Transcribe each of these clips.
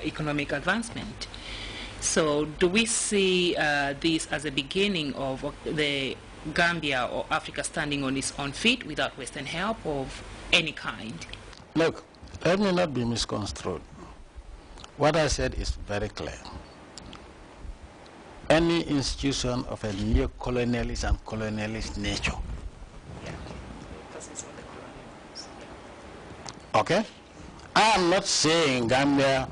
economic advancement. So do we see this as a beginning of the Gambia or Africa standing on its own feet without Western help of any kind? Look, let me not be misconstrued. What I said is very clear. Any institution of a neo-colonialist and colonialist nature. Yeah, because it's what the colonials. Okay? I am not saying Gambia.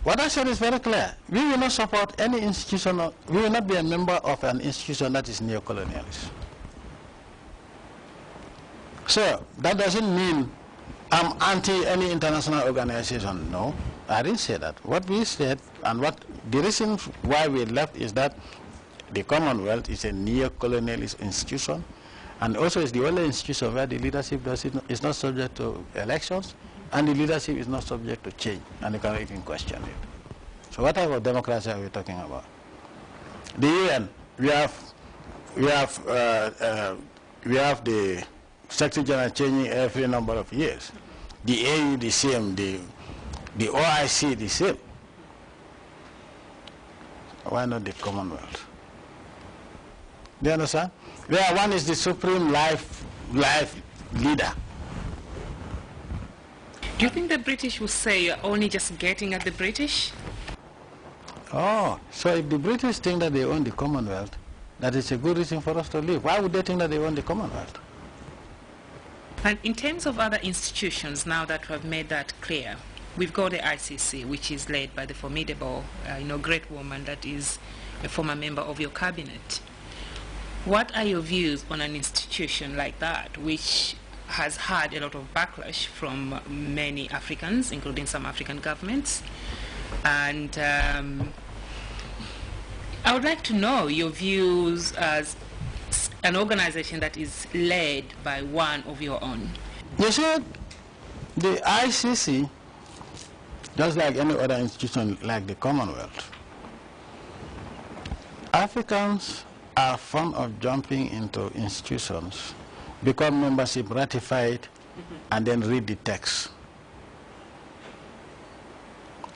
What I said is very clear. We will not support any institution, we will not be a member of an institution that is neo-colonialist. So, that doesn't mean I'm anti any international organization. No, I didn't say that. What we said, and what the reason why we left is that the Commonwealth is a neo-colonialist institution, and also is the only institution where the leadership is not subject to elections, and the leadership is not subject to change, and you cannot even question it. So what type of democracy are we talking about? The UN, we have the Secretary General changing every number of years. The AU the same, the OIC the same. Why not the Commonwealth? Do you understand? Where one is the supreme life leader. Do you think the British will say you're only just getting at the British? Oh, so if the British think that they own the Commonwealth, that is a good reason for us to leave. Why would they think that they own the Commonwealth? And in terms of other institutions, now that we have made that clear, we've got the ICC, which is led by the formidable, great woman that is a former member of your cabinet. What are your views on an institution like that, which has had a lot of backlash from many Africans, including some African governments? And I would like to know your views as an organization that is led by one of your own. You see, the ICC, just like any other institution like the Commonwealth, Africans are fond of jumping into institutions, become membership, ratify it, and then read the text.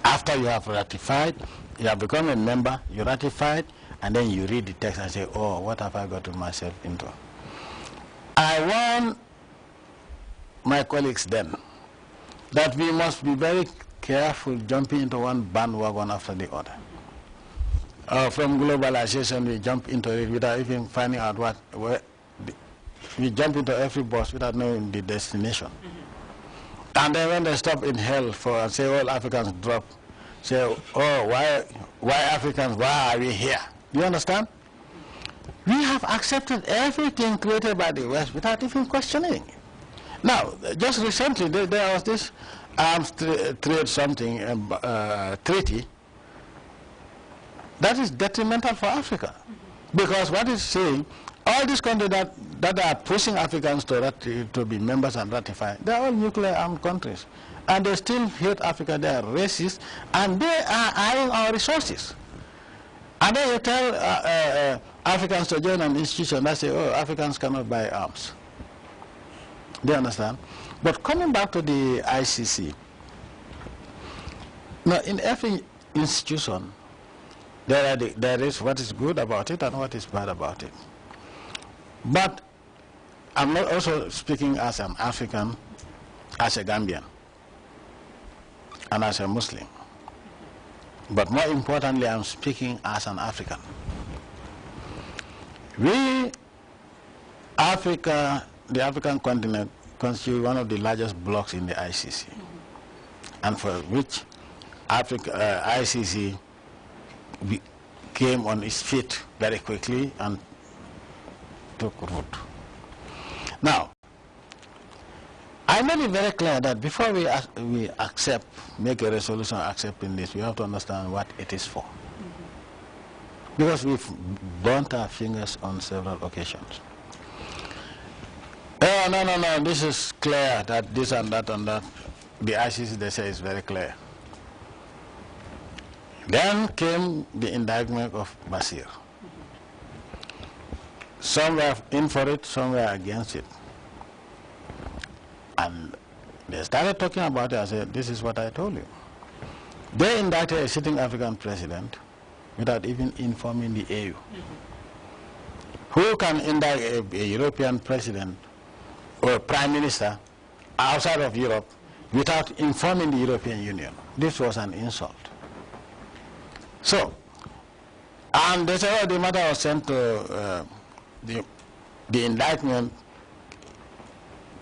After you have ratified, you have become a member, you ratify it, and then you read the text and say, oh, what have I gotten myself into? I warned my colleagues then that we must be very careful jumping into one bandwagon after the other. From globalization, we jump into it without even finding out we jump into every bus without knowing the destination. And then when they stop in hell and say all Africans drop, say, oh, why Africans, why are we here? You understand? We have accepted everything created by the West without even questioning. Now, just recently, there was this arms trade treaty that is detrimental for Africa. Because what it's saying, all these countries that are pushing Africans to be members and ratify, they are all nuclear armed countries. And they still hate Africa, they are racist, and they are eyeing our resources. And then you tell Africans to join an institution that say, oh, Africans cannot buy arms. Do you understand? But coming back to the ICC, now in every institution, there is what is good about it and what is bad about it. But I'm not also speaking as an African, as a Gambian, and as a Muslim. But more importantly, I'm speaking as an African. Africa, the African continent, constitutes one of the largest blocs in the ICC, and for which ICC came on its feet very quickly and took root. Now, I made it very clear that before we make a resolution accepting this, we have to understand what it is for. Because we've burnt our fingers on several occasions. Oh, no, this is clear that this and that and that. The ICC, they say, is very clear. Then came the indictment of Bashir. Some were in for it, some were against it. And they started talking about it. I said, this is what I told you. They indicted a sitting African president without even informing the AU. Who can indict a European president or a prime minister outside of Europe without informing the European Union? This was an insult. So, and they said, oh, the matter was sent to the indictment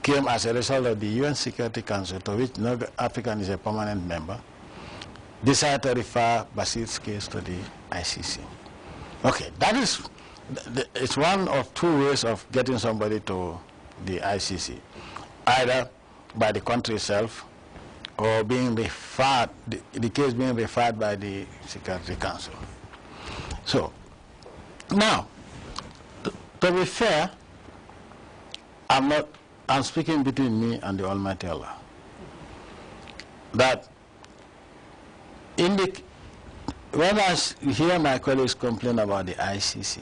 came as a result of the UN Security Council, to which no African is a permanent member, decided to refer Bashir's case to the ICC. Okay, that is, it's one of two ways of getting somebody to the ICC, either by the country itself or being referred, the case being referred by the Security Council. So, now, to be fair, I'm speaking between me and the Almighty Allah. That when I hear my colleagues complain about the ICC,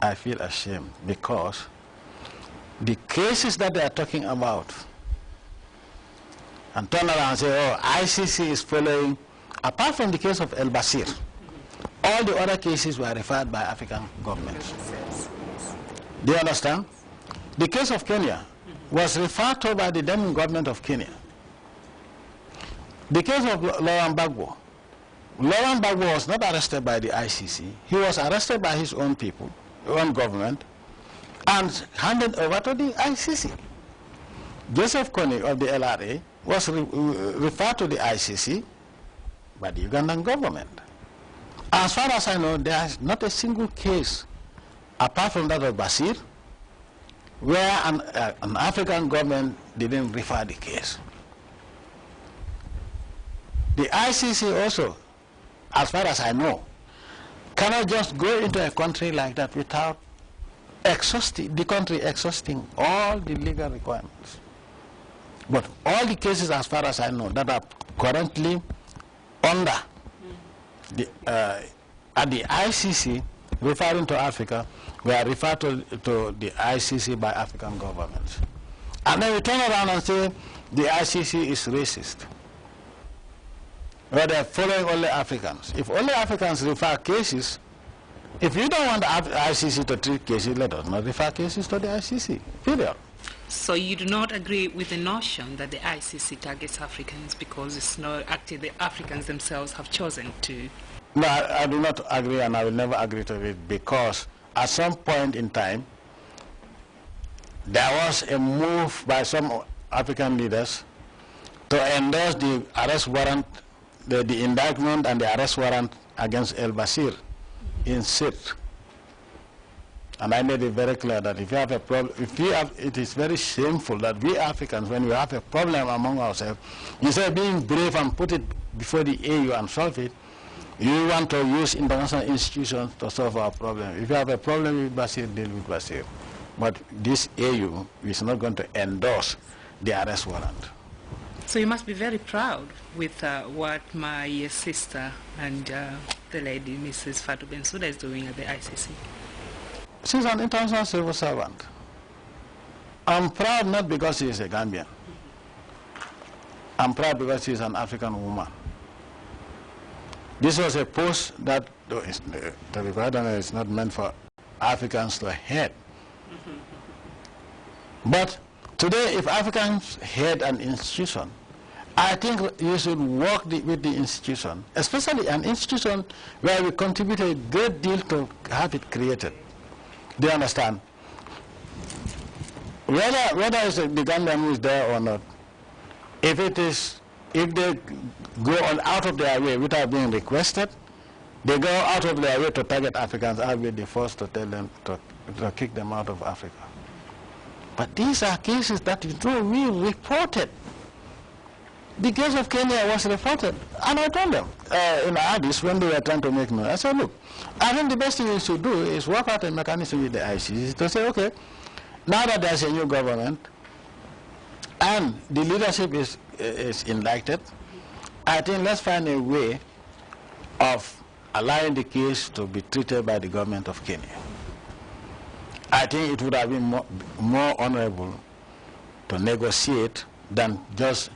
I feel ashamed, because the cases that they are talking about, and turn around and say, oh, ICC is following, apart from the case of El Bashir, all the other cases were referred by African governments. Do you understand? The case of Kenya was referred to by the then government of Kenya. The case of Laurent Gbagbo. Laurent Gbagbo was not arrested by the ICC. He was arrested by his own people, own government, and handed over to the ICC. Joseph Kony of the LRA was referred to the ICC by the Ugandan government. As far as I know, there is not a single case, apart from that of Bashir, where an African government didn't refer the case. The ICC also, as far as I know, cannot just go into a country like that without the country exhausting all the legal requirements. But all the cases, as far as I know, that are currently under at the ICC, referring to Africa, were referred to the ICC by African governments. And then we turn around and say the ICC is racist. Well, they're following only Africans. If only Africans refer cases, if you don't want the ICC to treat cases, let us not refer cases to the ICC, period. So you do not agree with the notion that the ICC targets Africans because it's not actually the Africans themselves have chosen to? No, I do not agree, and I will never agree to it, because at some point in time, there was a move by some African leaders to endorse the arrest warrant, the indictment and the arrest warrant against El Bashir in Sirte. And I made it very clear that if you have a problem, it is very shameful that we Africans, when we have a problem among ourselves, instead of being brave and put it before the AU and solve it, you want to use international institutions to solve our problem. If you have a problem with Bashir, deal with Bashir. But this AU is not going to endorse the arrest warrant. So you must be very proud with what my sister and the lady, Mrs. Fatou Bensouda, is doing at the ICC. She's an international civil servant. I'm proud not because she is a Gambian. I'm proud because she is an African woman. This was a post that, to be quite honest, is not meant for Africans to head. But today, if Africans head an institution, I think you should work with the institution, especially an institution where we contribute a great deal to have it created. Do you understand? Whether it's the Gambian who is there or not, if they go on out of their way without being requested, they go out of their way to target Africans, I'll be the first to tell them to kick them out of Africa. But these are cases that we reported. The case of Kenya was reported, and I told them in Addis when they were trying to make money, I said, look, I think the best thing you should do is work out a mechanism with the ICC to say, okay, now that there's a new government and the leadership is elected, I think let's find a way of allowing the case to be treated by the government of Kenya. I think it would have been more honorable to negotiate than just